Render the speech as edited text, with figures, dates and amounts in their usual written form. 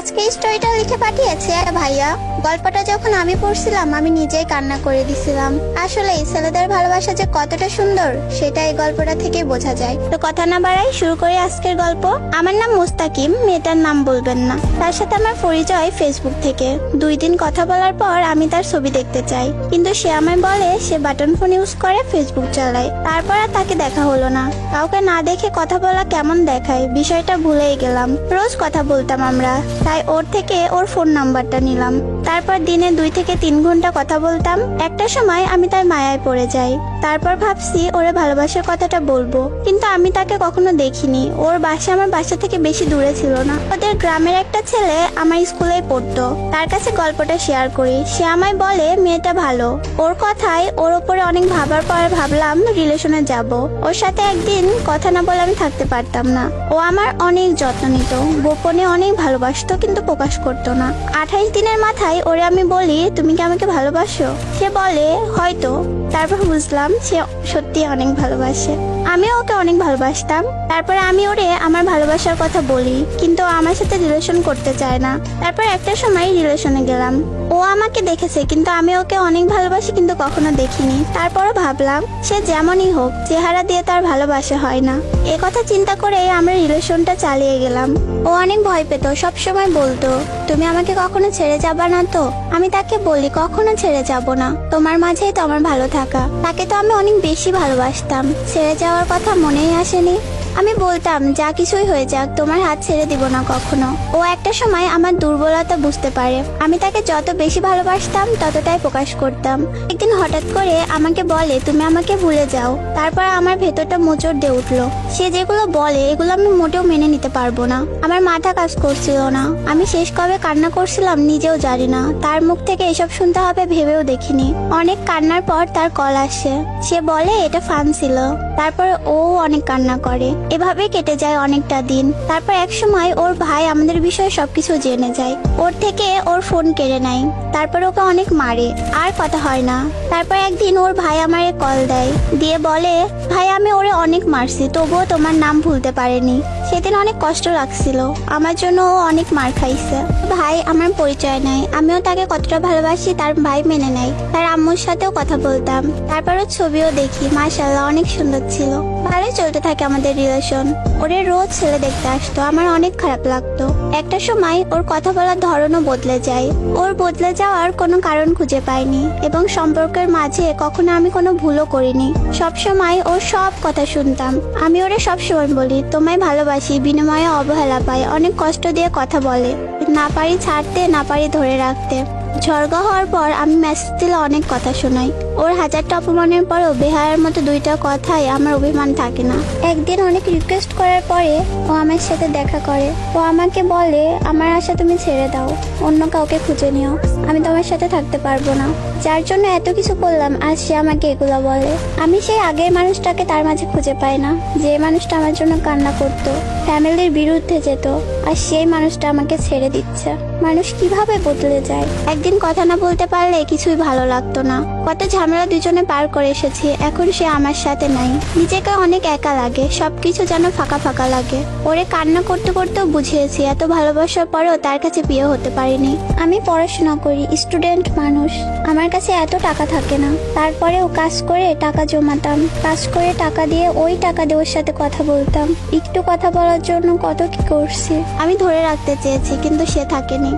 আজকে স্টোরিটা লিখে পাঠিয়েছে এক ভাইয়া। গল্পটা যখন আমি পড়ছিলাম আমি নিজেই কান্না করে দিছিলাম। আসলে ছেলেদের ভালোবাসা যে কতটা সুন্দর সেটা এই গল্পটা থেকে বোঝা যায়। তো কথা না বাড়াই শুরু করি আজকের গল্প। আমার নাম মুস্তাকিম, মেয়েটার নাম বলবেন না। তার সাথে আমার পরিচয় ফেসবুক থেকে। 2 দিন কথা বলার পর আমি তার ছবি দেখতে চাই, কিন্তু সে আমায় বলে সে বাটন ফোন ইউজ করে, ফেসবুক চালায়। তারপর আর তাকে দেখা হলো না। কাউকে না দেখে কথা বলা কেমন দেখায় বিষয়টা ভুলেই গেলাম। রোজ কথা বলতাম আমরা, তাই ওর থেকে ওর ফোন নাম্বারটা নিলাম। তারপর দিনে 2 থেকে 3 ঘন্টা কথা বলতাম। একটা সময় আমি তার মায়ায় পড়ে যাই। তারপর ভাবছি ওরে ভালোবাসার কথাটা বলবো, কিন্তু আমি তাকে কখনো দেখিনি। ওর বাসা আমার বাসা থেকে বেশি দূরে ছিল না। ওদের গ্রামের একটা ছেলে আমার স্কুলে পড়তো, তার কাছে গল্পটা শেয়ার করি। সে আমায় বলে মেয়েটা ভালো। ওর কথায় ওর উপরে অনেক ভাবার পর ভাবলাম রিলেশনে যাব। ওর সাথে একদিন কথা না বলে আমি থাকতে পারতাম না। ও আমার অনেক যত্ন নিত, গোপনে অনেক ভালোবাসতো, কিন্তু প্রকাশ করতো না। 28 দিনের মাথায় ওরে আমি বলি তুমি কি আমাকে ভালোবাসো? সে বলে হয়তো। তারপর বুঝলাম সে সত্যি অনেক ভালোবাসে। আমিও ওকে অনেক ভালোবাসতাম। তারপর আমি ওরে আমার ভালোবাসার কথা বলি, কিন্তু ও আমার সাথে রিলেশন করতে চায় না। তারপর একটা সময় রিলেশনে গেলাম। ও আমাকে দেখেছে, কিন্তু আমি ওকে অনেক ভালোবাসি, কিন্তু কখনো দেখিনি। তারপরও ভাবলাম সে যেমনই হোক চেহারা দিয়ে তার ভালোবাসা হয় না। এ কথা চিন্তা করে আমরা রিলেশনটা চালিয়ে গেলাম। ও অনেক ভয় পেত, সবসময় বলতো তুমি আমাকে কখনো ছেড়ে যাবা না তো? আমি তাকে বলি কখনো ছেড়ে যাব না, তোমার মাঝেই তো আমার ভালো থাকা। তাকে তো আমি অনেক বেশি ভালোবাসতাম, ছেড়ে যাওয়ার কথা মনেই আসেনি। আমি বলতাম যা কিছুই হয়ে যাক তোমার হাত ছেড়ে দিব না কখনো। ও একটা সময় আমার দুর্বলতা বুঝতে পারে। আমি তাকে যত বেশি ভালোবাসতাম ততটাই প্রকাশ করতাম। একদিন হঠাৎ করে আমাকে বলে তুমি আমাকে ভুলে যাও। তারপর আমার ভেতরটা মোচড় দিয়ে উঠলো। সে যেগুলো বলে এগুলো আমি মোটেও মেনে নিতে পারবো না। আমার মাথা কাজ করছিল না। আমি শেষ কবে কান্না করছিলাম নিজেও জানি না। তার মুখ থেকে এসব শুনতে হবে ভেবেও দেখিনি। অনেক কান্নার পর তার কল আসে। সে বলে এটা ফান ছিল। তারপর ও অনেক কান্না করে। এভাবে কেটে যায় অনেকটা দিন। তারপর এক সময় ওর ভাই আমাদের বিষয়ে সবকিছু জেনে যায়। ওর থেকে ওর ফোন কেড়ে নেয়। তারপর ওকে অনেক মারে, আর কথা হয় না। তারপর একদিন ওর ভাই আমারে কল দেয়, দিয়ে বলে ভাই আমি ওরে অনেক মারছি, তবুও তোমার নাম ভুলতে পারেনি। সেদিন অনেক কষ্ট লাগছিল আমার জন্য। ও অনেক মার খাইছে। ভাই আমার পরিচয় নেয়, আমিও তাকে কতটা ভালোবাসি তার ভাই মেনে নেয়। তার আম্মুর সাথেও কথা বলতাম। তারপর ওর ছবিও দেখি, মাশাআল্লাহ অনেক সুন্দর ছিল। ভালোই চলতে থাকে আমাদের রিলেশন। ওরে রোজ ছেলে দেখতে আসতো, আমার অনেক খারাপ লাগতো। একটা সময় ওর কথা বলার ধরনও বদলে যায়। ওর বদলে যাওয়ার কোনো কারণ খুঁজে পাইনি, এবং সম্পর্কের মাঝে কখনো আমি কোনো ভুলও করিনি। সব সময় ওর সব কথা শুনতাম। আমি ওরে সব সময় বলি তোমায় ভালোবাসি, বিনিময়ে অবহেলা পাই। অনেক কষ্ট দিয়ে কথা বলে, না পারি ছাড়তে, না পারি ধরে রাখতে। ঝড়গা হওয়ার পর আমি মেসেজ দিলে অনেক কথা শোনাই। ওর হাজারটা অপমানের পরও বেহায়ার মতো 2টা কথাই আমার অভিমান থাকে না। একদিন অনেক রিকোয়েস্ট করার পরে ও আমার সাথে দেখা করে। ও আমাকে বলে আমার আশা তুমি ছেড়ে দাও, অন্য কাউকে খুঁজে নিও, আমি তোমার সাথে থাকতে পারবো না। যার জন্য এত কিছু করলাম, আর সে আমাকে এগুলো বলে। আমি সেই আগের মানুষটাকে তার মাঝে খুঁজে পাই না, যে মানুষটা আমার জন্য কান্না করতো, ফ্যামিলির বিরুদ্ধে যেত, আর সেই মানুষটা আমাকে ছেড়ে দিচ্ছে। মানুষ কিভাবে বদলে যায়। একদিন কথা না বলতে পারলে কিছুই ভালো লাগতো না। কত ঝামেলা দুজনে পার করে এসেছি, এখন সে আমার সাথে নাই। নিজেকে অনেক একা লাগে, সবকিছু যেন ফাঁকা ফাঁকা লাগে। ওরে কান্না করতে করতেও বুঝিয়েছি এত ভালোবাসার পরেও তার কাছে বিয়ে হতে পারিনি। আমি পড়াশোনা করি, স্টুডেন্ট মানুষ, আমার কাছে এত টাকা থাকে না। তারপরেও কাজ করে টাকা জমাতাম, কাজ করে টাকা দিয়ে ওই টাকা দিয়ে ওর সাথে কথা বলতাম। একটু কথা বলার জন্য কত কি করছি। আমি ধরে রাখতে চেয়েছি, কিন্তু সে থাকেনি।